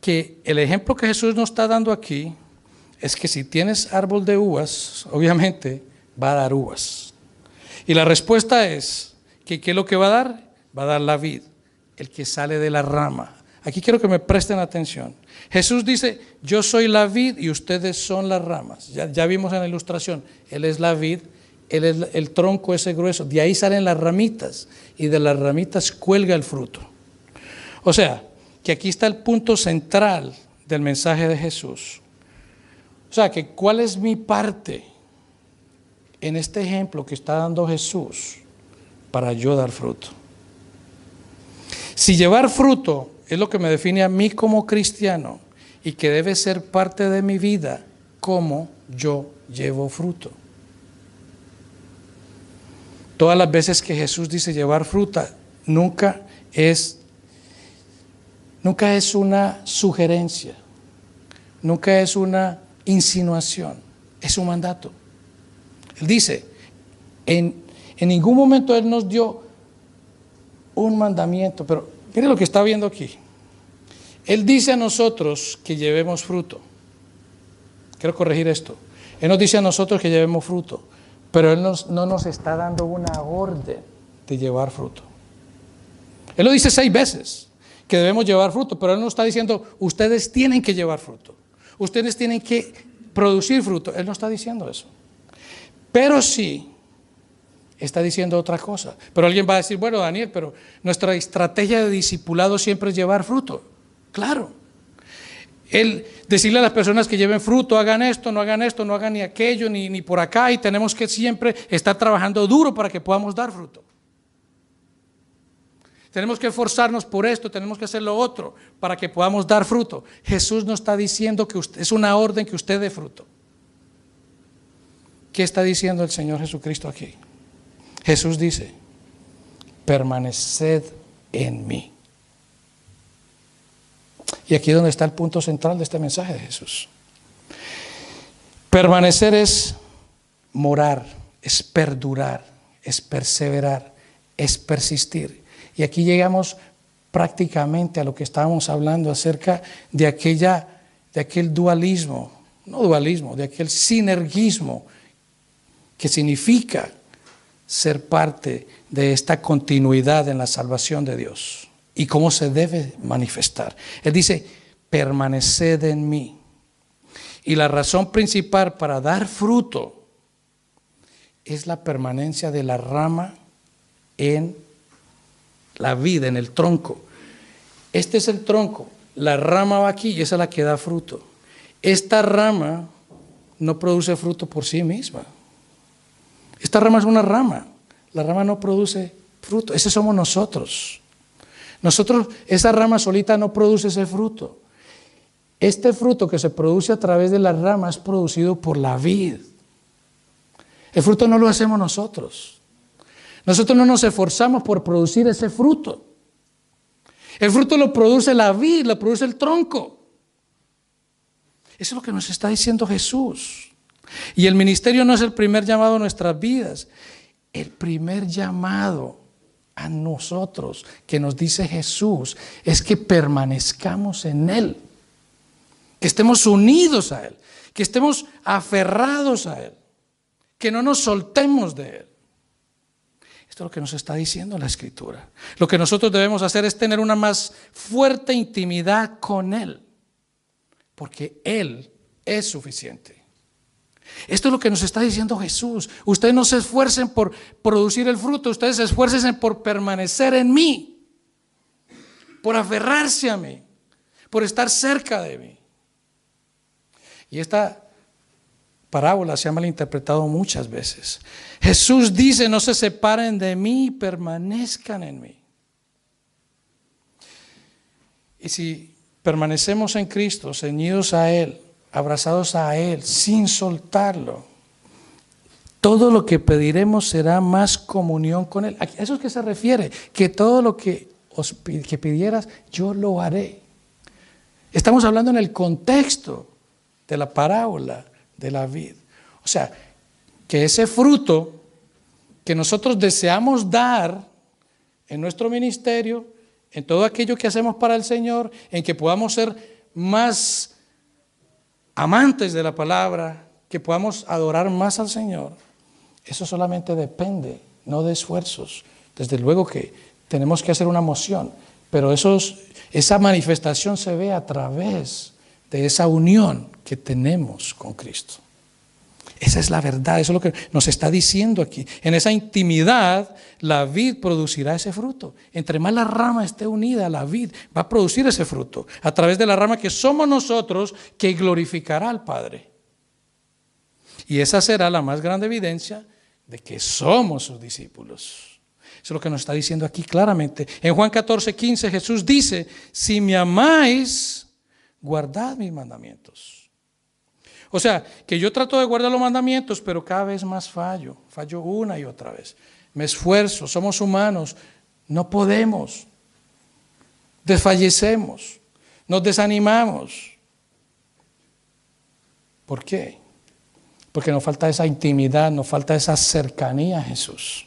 que el ejemplo que Jesús nos está dando aquí es que si tienes árbol de uvas, obviamente va a dar uvas. Y la respuesta es que ¿qué es lo que va a dar? Va a dar la vid, el que sale de la rama. Aquí quiero que me presten atención. Jesús dice, yo soy la vid y ustedes son las ramas. Ya vimos en la ilustración, Él es la vid. Él es el tronco ese grueso, de ahí salen las ramitas y de las ramitas cuelga el fruto. O sea, que aquí está el punto central del mensaje de Jesús. O sea, que ¿cuál es mi parte en este ejemplo que está dando Jesús para yo dar fruto? Si llevar fruto es lo que me define a mí como cristiano y que debe ser parte de mi vida, ¿cómo yo llevo fruto? Todas las veces que Jesús dice llevar fruta, nunca es una sugerencia, nunca es una insinuación, es un mandato. Él dice, en ningún momento Él nos dio un mandamiento, pero mire lo que está viendo aquí. Él dice a nosotros que llevemos fruto. Quiero corregir esto. Él nos dice a nosotros que llevemos fruto. Pero Él no nos está dando una orden de llevar fruto. Él lo dice 6 veces, que debemos llevar fruto, pero Él no está diciendo, ustedes tienen que llevar fruto. ustedes tienen que producir fruto. Él no está diciendo eso. Pero sí está diciendo otra cosa. Pero alguien va a decir, bueno, Daniel, pero nuestra estrategia de discipulado siempre es llevar fruto. Claro. El decirle a las personas que lleven fruto, hagan esto, no hagan ni aquello, ni por acá, y tenemos que siempre estar trabajando duro para que podamos dar fruto. Tenemos que esforzarnos por esto, tenemos que hacer lo otro para que podamos dar fruto. Jesús no está diciendo que es una orden que usted dé fruto. ¿Qué está diciendo el Señor Jesucristo aquí? Jesús dice, permaneced en mí. Y aquí es donde está el punto central de este mensaje de Jesús. Permanecer es morar, es perdurar, es perseverar, es persistir. Y aquí llegamos prácticamente a lo que estábamos hablando acerca de aquel dualismo, no dualismo, de aquel sinergismo que significa ser parte de esta continuidad en la salvación de Dios y cómo se debe manifestar. Él dice, permaneced en mí. Y la razón principal para dar fruto es la permanencia de la rama en la vida, en el tronco. Este es el tronco, la rama va aquí y esa es la que da fruto. Esta rama no produce fruto por sí misma. Esta rama es una rama, la rama no produce fruto, ese somos nosotros. Esa rama solita no produce ese fruto. Este fruto que se produce a través de la rama es producido por la vid. El fruto no lo hacemos nosotros. Nosotros no nos esforzamos por producir ese fruto. El fruto lo produce la vid, lo produce el tronco. Eso es lo que nos está diciendo Jesús. Y el ministerio no es el primer llamado a nuestras vidas. El primer llamado a nosotros que nos dice Jesús es que permanezcamos en Él, que estemos unidos a Él, que estemos aferrados a Él, que no nos soltemos de Él. Esto es lo que nos está diciendo la Escritura. Lo que nosotros debemos hacer es tener una más fuerte intimidad con Él, porque Él es suficiente. Esto es lo que nos está diciendo Jesús. Ustedes no se esfuercen por producir el fruto, ustedes se esfuercen por permanecer en mí, por aferrarse a mí, por estar cerca de mí. Y esta parábola se ha malinterpretado muchas veces. Jesús dice, no se separen de mí, permanezcan en mí. Y si permanecemos en Cristo, ceñidos a Él, abrazados a Él, sin soltarlo, todo lo que pediremos será más comunión con Él. ¿A eso es que se refiere? Que todo lo que pidieras, yo lo haré. Estamos hablando en el contexto de la parábola de la vid. O sea, que ese fruto que nosotros deseamos dar en nuestro ministerio, en todo aquello que hacemos para el Señor, en que podamos ser más amantes de la palabra, que podamos adorar más al Señor, eso solamente depende, no de esfuerzos. Desde luego que tenemos que hacer una moción, pero esa manifestación se ve a través de esa unión que tenemos con Cristo. Esa es la verdad, eso es lo que nos está diciendo aquí. En esa intimidad, la vid producirá ese fruto. Entre más la rama esté unida a la vid, va a producir ese fruto. A través de la rama que somos nosotros, que glorificará al Padre. Y esa será la más grande evidencia de que somos sus discípulos. Eso es lo que nos está diciendo aquí claramente. En Juan 14:15 Jesús dice, si me amáis, guardad mis mandamientos. O sea, que yo trato de guardar los mandamientos, pero cada vez más fallo una y otra vez. Me esfuerzo, somos humanos, no podemos, desfallecemos, nos desanimamos. ¿Por qué? Porque nos falta esa intimidad, nos falta esa cercanía a Jesús.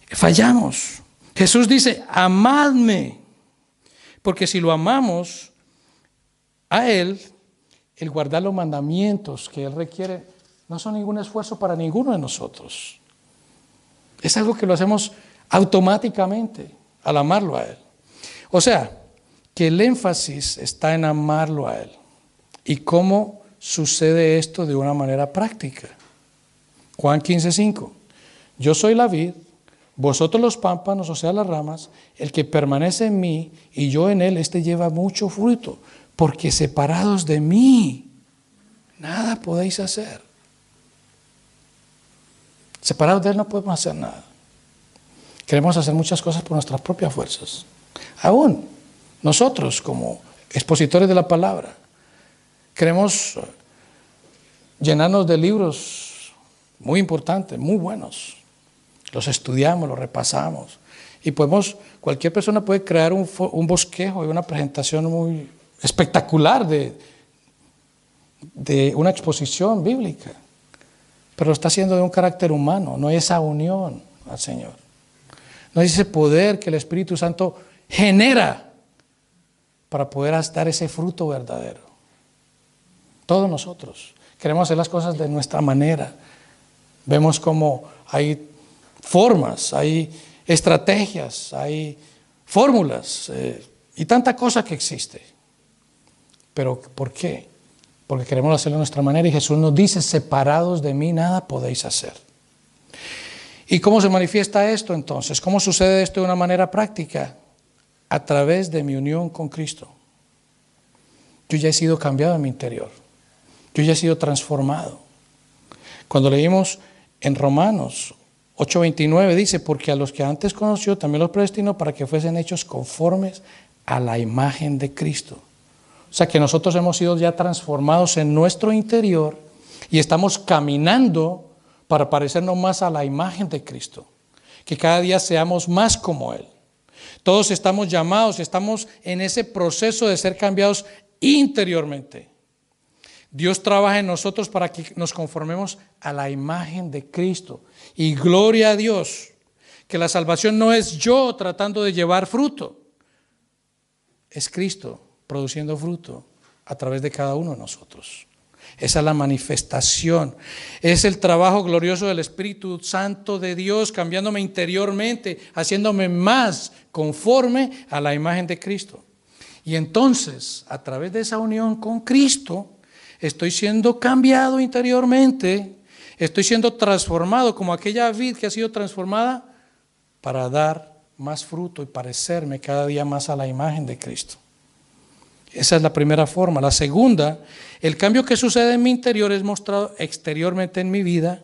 Fallamos. Jesús dice, amadme, porque si lo amamos a Él, el guardar los mandamientos que Él requiere no son ningún esfuerzo para ninguno de nosotros. Es algo que lo hacemos automáticamente al amarlo a Él. O sea, que el énfasis está en amarlo a Él. ¿Y cómo sucede esto de una manera práctica? Juan 15:5. Yo soy la vid, vosotros los pámpanos, o sea, las ramas. El que permanece en mí y yo en él, este lleva mucho fruto, porque separados de mí, nada podéis hacer. Separados de él no podemos hacer nada. Queremos hacer muchas cosas por nuestras propias fuerzas. Aún nosotros, como expositores de la palabra, queremos llenarnos de libros muy importantes, muy buenos. Los estudiamos, los repasamos. Y cualquier persona puede crear un bosquejo y una presentación muy espectacular de una exposición bíblica. Pero lo está haciendo de un carácter humano, no hay esa unión al Señor. No hay ese poder que el Espíritu Santo genera para poder dar ese fruto verdadero. Todos nosotros queremos hacer las cosas de nuestra manera. Vemos como hay formas, hay estrategias, hay fórmulas y tanta cosa que existe. Pero ¿por qué? Porque queremos hacerlo de nuestra manera y Jesús nos dice, separados de mí nada podéis hacer. ¿Y cómo se manifiesta esto entonces? ¿Cómo sucede esto de una manera práctica? A través de mi unión con Cristo. Yo ya he sido cambiado en mi interior. Yo ya he sido transformado. Cuando leímos en Romanos 8:29 dice, porque a los que antes conoció también los predestinó para que fuesen hechos conformes a la imagen de Cristo. O sea que nosotros hemos sido ya transformados en nuestro interior y estamos caminando para parecernos más a la imagen de Cristo. Que cada día seamos más como Él. Todos estamos llamados, estamos en ese proceso de ser cambiados interiormente. Dios trabaja en nosotros para que nos conformemos a la imagen de Cristo. Y gloria a Dios, que la salvación no es yo tratando de llevar fruto, es Cristo produciendo fruto a través de cada uno de nosotros. Esa es la manifestación, es el trabajo glorioso del Espíritu Santo de Dios, cambiándome interiormente, haciéndome más conforme a la imagen de Cristo. Y entonces, a través de esa unión con Cristo, estoy siendo cambiado interiormente, estoy siendo transformado como aquella vid que ha sido transformada para dar más fruto y parecerme cada día más a la imagen de Cristo. Esa es la primera forma. La segunda, el cambio que sucede en mi interior es mostrado exteriormente en mi vida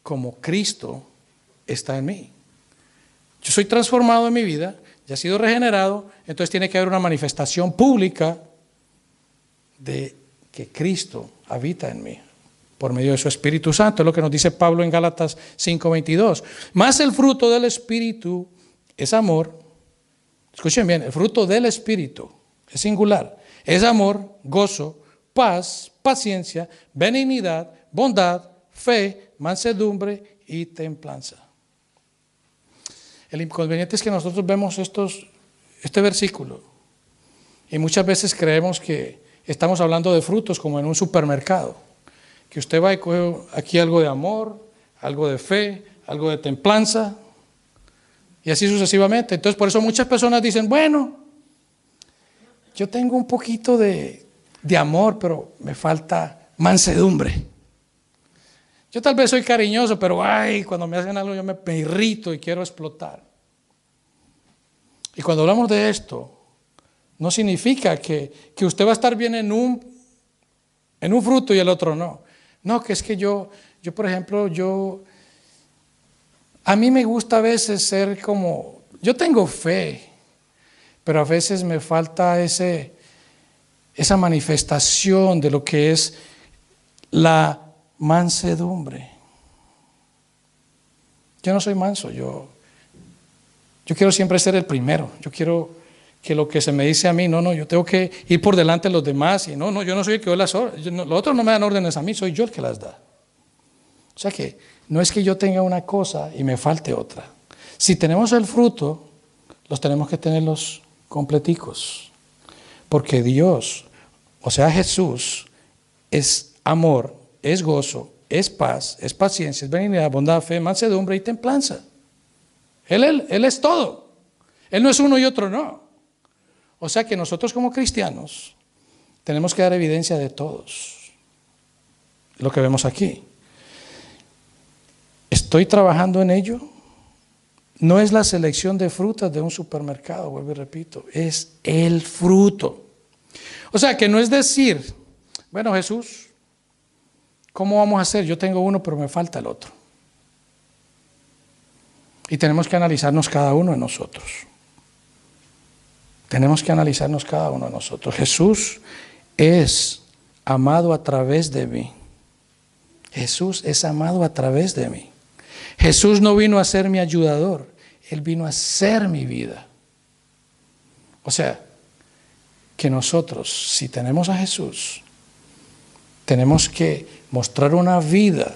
como Cristo está en mí. Yo soy transformado en mi vida, ya he sido regenerado, entonces tiene que haber una manifestación pública de que Cristo habita en mí por medio de su Espíritu Santo. Es lo que nos dice Pablo en Gálatas 5:22. Más el fruto del Espíritu es amor. Escuchen bien, el fruto del Espíritu es singular. Es amor, gozo, paz, paciencia, benignidad, bondad, fe, mansedumbre y templanza. El inconveniente es que nosotros vemos este versículo y muchas veces creemos que estamos hablando de frutos como en un supermercado, que usted va y coge aquí algo de amor, algo de fe, algo de templanza y así sucesivamente. Entonces por eso muchas personas dicen, bueno, yo tengo un poquito de amor, pero me falta mansedumbre. Yo tal vez soy cariñoso, pero cuando me hacen algo yo me irrito y quiero explotar. Y cuando hablamos de esto, no significa que usted va a estar bien en un fruto y el otro no. No, que es que yo por ejemplo, a mí me gusta a veces ser como, yo tengo fe, pero a veces me falta esa manifestación de lo que es la mansedumbre. Yo no soy manso, yo quiero siempre ser el primero, yo quiero que lo que se me dice a mí, no, yo tengo que ir por delante de los demás y no, yo no soy el que doy las órdenes, los otros no me dan órdenes a mí, soy yo el que las da. O sea que no es que yo tenga una cosa y me falte otra. Si tenemos el fruto, los tenemos que tenerlos completicos, porque Dios, o sea Jesús, es amor, es gozo, es paz, es paciencia, es benignidad, bondad, fe, mansedumbre y templanza. Él es todo. Él no es uno y otro no. O sea que nosotros como cristianos tenemos que dar evidencia de todos. Lo que vemos aquí. ¿Estoy trabajando en ello? No es la selección de frutas de un supermercado, vuelvo y repito, es el fruto. O sea, que no es decir, bueno, Jesús, ¿cómo vamos a hacer? Yo tengo uno, pero me falta el otro. Y tenemos que analizarnos cada uno de nosotros. Tenemos que analizarnos cada uno de nosotros. Jesús es amado a través de mí. Jesús es amado a través de mí. Jesús no vino a ser mi ayudador, Él vino a ser mi vida. O sea, que nosotros, si tenemos a Jesús, tenemos que mostrar una vida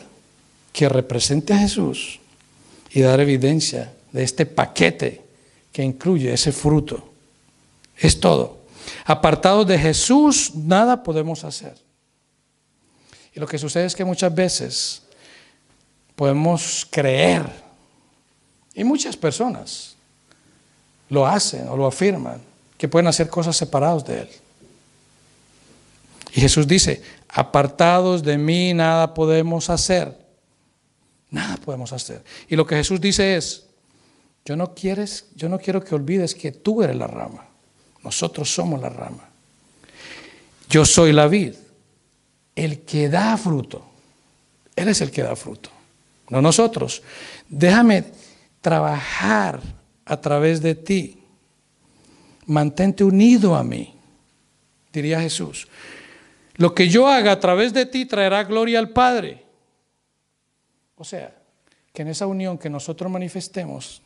que represente a Jesús y dar evidencia de este paquete que incluye ese fruto. Es todo. Apartados de Jesús, nada podemos hacer. Y lo que sucede es que muchas veces podemos creer, y muchas personas lo hacen o lo afirman, que pueden hacer cosas separados de Él. Y Jesús dice, apartados de mí nada podemos hacer. Nada podemos hacer. Y lo que Jesús dice es, yo no quiero que olvides que tú eres la rama. Nosotros somos la rama. Yo soy la vid. El que da fruto. Él es el que da fruto. No nosotros. Déjame trabajar a través de ti. Mantente unido a mí, diría Jesús. Lo que yo haga a través de ti traerá gloria al Padre. O sea, que en esa unión que nosotros manifestemos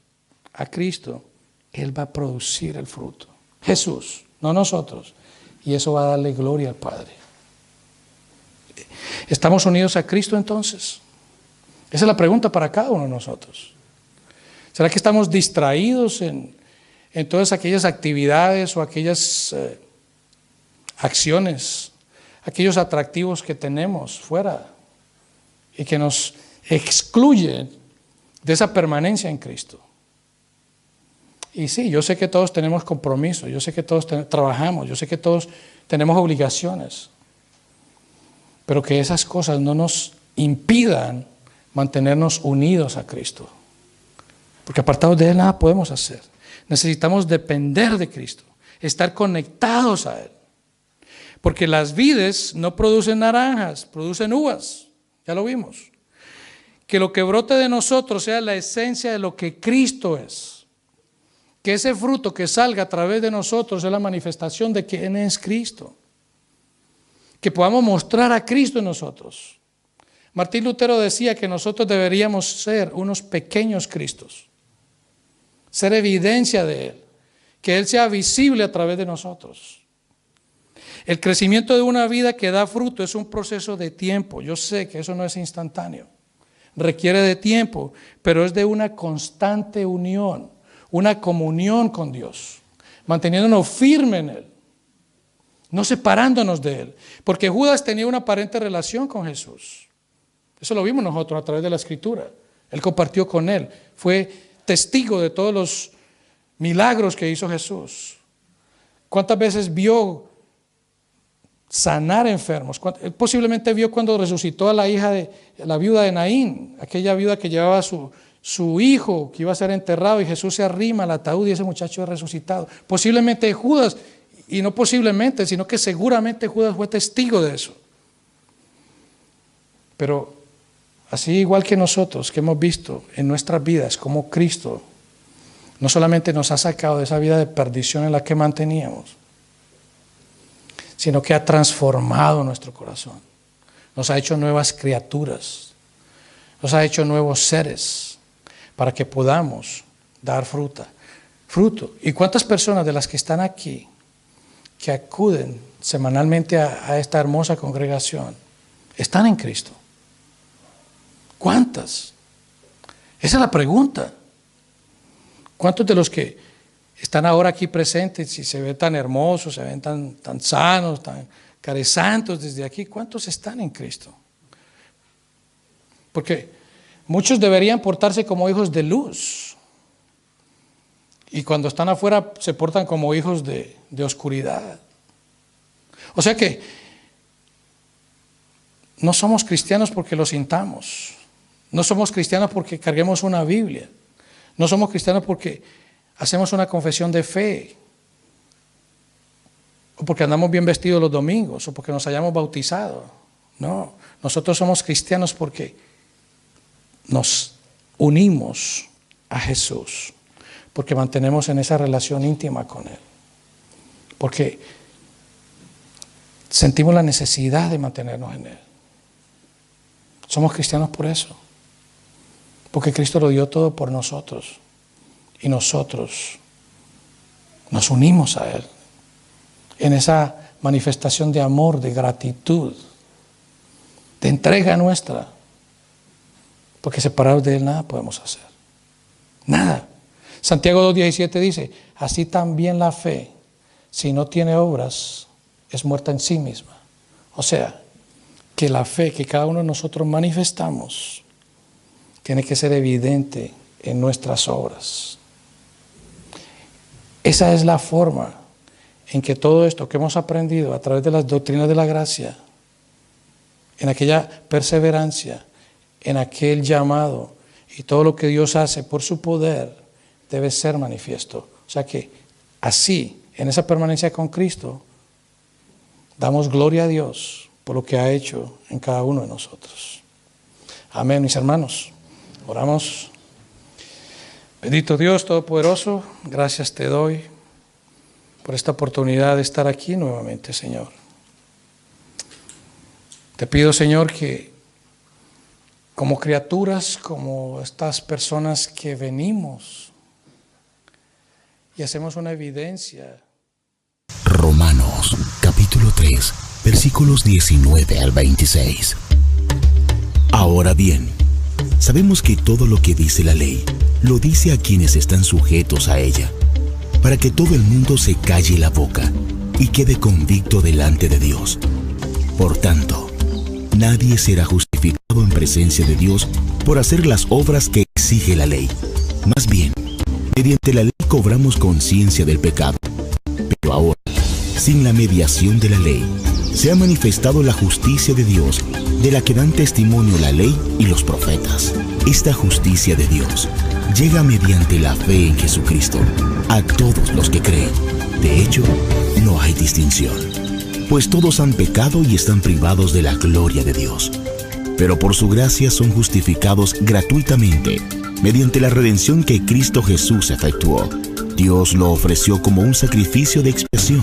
a Cristo, Él va a producir el fruto. Jesús, no nosotros. Y eso va a darle gloria al Padre. ¿Estamos unidos a Cristo entonces? Esa es la pregunta para cada uno de nosotros. ¿Será que estamos distraídos en todas aquellas actividades o aquellas acciones, aquellos atractivos que tenemos fuera y que nos excluyen de esa permanencia en Cristo? Y sí, yo sé que todos tenemos compromisos, yo sé que todos trabajamos, yo sé que todos tenemos obligaciones, pero que esas cosas no nos impidan mantenernos unidos a Cristo, porque apartados de Él nada podemos hacer. Necesitamos depender de Cristo, estar conectados a Él, porque las vides no producen naranjas, producen uvas, ya lo vimos. Que lo que brote de nosotros sea la esencia de lo que Cristo es. Que ese fruto que salga a través de nosotros es la manifestación de quién es Cristo. Que podamos mostrar a Cristo en nosotros. Martín Lutero decía que nosotros deberíamos ser unos pequeños Cristos. Ser evidencia de Él. Que Él sea visible a través de nosotros. El crecimiento de una vida que da fruto es un proceso de tiempo. Yo sé que eso no es instantáneo. Requiere de tiempo, pero es de una constante unión. Una comunión con Dios, manteniéndonos firmes en Él, no separándonos de Él, porque Judas tenía una aparente relación con Jesús. Eso lo vimos nosotros a través de la Escritura. Él compartió con Él, fue testigo de todos los milagros que hizo Jesús. ¿Cuántas veces vio sanar enfermos? Él posiblemente vio cuando resucitó a la hija de la viuda de Naín, aquella viuda que llevaba a su hijo que iba a ser enterrado, y Jesús se arrima al ataúd y ese muchacho es resucitado. Posiblemente Judas, y no posiblemente, sino que seguramente Judas fue testigo de eso. Pero así igual que nosotros, que hemos visto en nuestras vidas como Cristo no solamente nos ha sacado de esa vida de perdición en la que manteníamos, sino que ha transformado nuestro corazón, nos ha hecho nuevas criaturas, nos ha hecho nuevos seres, para que podamos dar fruto. ¿Y cuántas personas de las que están aquí, que acuden semanalmente a esta hermosa congregación, están en Cristo? ¿Cuántas? Esa es la pregunta. ¿Cuántos de los que están ahora aquí presentes, si se ven tan hermosos, se ven tan sanos, tan caresantos desde aquí, cuántos están en Cristo? Porque muchos deberían portarse como hijos de luz, y cuando están afuera se portan como hijos de oscuridad. O sea que no somos cristianos porque lo sintamos. No somos cristianos porque carguemos una Biblia. No somos cristianos porque hacemos una confesión de fe. O porque andamos bien vestidos los domingos. O porque nos hayamos bautizado. No, nosotros somos cristianos porque nos unimos a Jesús. Porque mantenemos en esa relación íntima con Él. Porque sentimos la necesidad de mantenernos en Él. Somos cristianos por eso. Porque Cristo lo dio todo por nosotros. Y nosotros nos unimos a Él. En esa manifestación de amor, de gratitud, de entrega nuestra. Porque separados de Él nada podemos hacer. Nada. Santiago 2:17 dice, así también la fe, si no tiene obras, es muerta en sí misma. O sea, que la fe que cada uno de nosotros manifestamos tiene que ser evidente en nuestras obras. Esa es la forma en que todo esto que hemos aprendido a través de las doctrinas de la gracia, en aquella perseverancia, en aquel llamado y todo lo que Dios hace por su poder, debe ser manifiesto. O sea que así, en esa permanencia con Cristo, damos gloria a Dios por lo que ha hecho en cada uno de nosotros. Amén, mis hermanos. Oramos. Bendito Dios Todopoderoso, gracias te doy por esta oportunidad de estar aquí nuevamente, Señor. Te pido, Señor, que como criaturas, como estas personas que venimos y hacemos una evidencia. Romanos, capítulo 3, versículos 19 al 26. Ahora bien, sabemos que todo lo que dice la ley, lo dice a quienes están sujetos a ella, para que todo el mundo se calle la boca y quede convicto delante de Dios. Por tanto, nadie será justificado en presencia de Dios por hacer las obras que exige la ley. Más bien, mediante la ley cobramos conciencia del pecado. Pero ahora, sin la mediación de la ley, se ha manifestado la justicia de Dios, de la que dan testimonio la ley y los profetas. Esta justicia de Dios llega mediante la fe en Jesucristo a todos los que creen. De hecho, no hay distinción, pues todos han pecado y están privados de la gloria de Dios. Pero por su gracia son justificados gratuitamente, mediante la redención que Cristo Jesús efectuó. Dios lo ofreció como un sacrificio de expiación.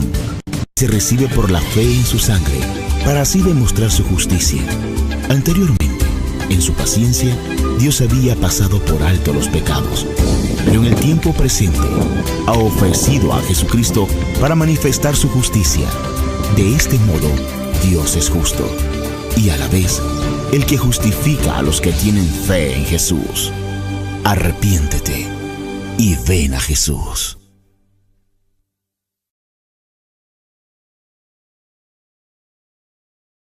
Se recibe por la fe en su sangre, para así demostrar su justicia. Anteriormente, en su paciencia, Dios había pasado por alto los pecados, pero en el tiempo presente ha ofrecido a Jesucristo para manifestar su justicia. De este modo, Dios es justo y a la vez el que justifica a los que tienen fe en Jesús. Arrepiéntete y ven a Jesús.